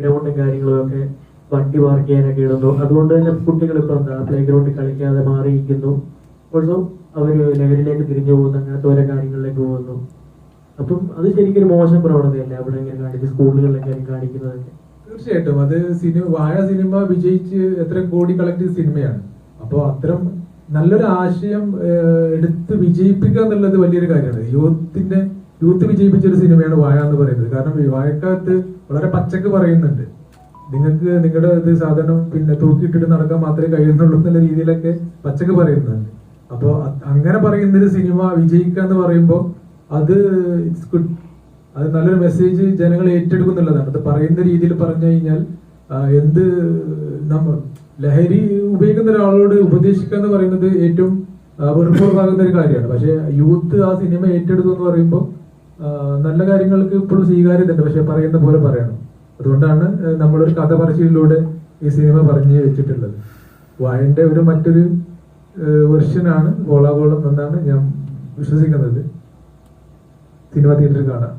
ഗ്രൗണ്ടും കാര്യങ്ങളും ഒക്കെ വണ്ടി പാർക്ക് ചെയ്യാനൊക്കെ ഇടുന്നു. അതുകൊണ്ട് തന്നെ കുട്ടികൾ ഇപ്പൊ എന്താ പ്ലേ ഗ്രൗണ്ടിൽ കളിക്കാതെ മാറിയിരിക്കുന്നു. ഓൾസോ അവര് ലഹരിയിലേക്ക് തിരിഞ്ഞു പോകുന്നു, അങ്ങനത്തെ ഓരോ കാര്യങ്ങളിലേക്ക് പോകുന്നു. അപ്പം അത് ശരിക്കും ഒരു മോശം പ്രവണതയല്ലേ അവിടെ ഇങ്ങനെ കാണിക്കും, സ്കൂളുകളിലൊക്കെ കാണിക്കുന്നതൊക്കെ? തീർച്ചയായിട്ടും അത് വാഴ സിനിമ വിജയിച്ച് എത്ര കോടി കളക്ട് ചെയ്ത സിനിമയാണ്. അപ്പോൾ അത്തരം നല്ലൊരു ആശയം എടുത്ത് വിജയിപ്പിക്കുക എന്നുള്ളത് വലിയൊരു കാര്യമാണ്. യൂത്ത് വിജയിപ്പിച്ച ഒരു സിനിമയാണ് വാഴ എന്ന് പറയുന്നത്. കാരണം വാഴക്കകത്ത് വളരെ പച്ചക്ക് പറയുന്നുണ്ട്, നിങ്ങൾക്ക് നിങ്ങളുടെ ഇത് സാധനം തൂക്കിയിട്ടിട്ട് നടക്കാൻ മാത്രമേ കഴിയുന്നുള്ളൂ എന്നുള്ള രീതിയിലൊക്കെ പച്ചക്ക് പറയുന്നുണ്ട്. അപ്പോൾ അങ്ങനെ പറയുന്നൊരു സിനിമ വിജയിക്കുക എന്ന് പറയുമ്പോൾ അത് ഇറ്റ്സ് ഗുഡ്. അത് നല്ലൊരു മെസ്സേജ് ജനങ്ങൾ ഏറ്റെടുക്കുന്നുള്ളതാണ്. അത് പറയുന്ന രീതിയിൽ പറഞ്ഞു കഴിഞ്ഞാൽ ലഹരി ഉപയോഗിക്കുന്ന ഒരാളോട് ഉപദേശിക്കുക എന്ന് പറയുന്നത് ഏറ്റവും വെറുപ്പുറവാകുന്ന ഒരു കാര്യമാണ്. പക്ഷെ യൂത്ത് ആ സിനിമ ഏറ്റെടുക്കും എന്ന് പറയുമ്പോൾ നല്ല കാര്യങ്ങൾക്ക് ഇപ്പോഴും സ്വീകാര്യതയുണ്ട്. പക്ഷെ പറയുന്ന പോലെ പറയണം. അതുകൊണ്ടാണ് നമ്മളൊരു കഥ പറച്ചിലൂടെ ഈ സിനിമ പറഞ്ഞു വെച്ചിട്ടുള്ളത്. വാഴന്റെ മറ്റൊരു വെർഷനാണ് കോളാകോളം എന്നാണ് ഞാൻ വിശ്വസിക്കുന്നത്. സിനിമ തിയേറ്ററിൽ കാണാം.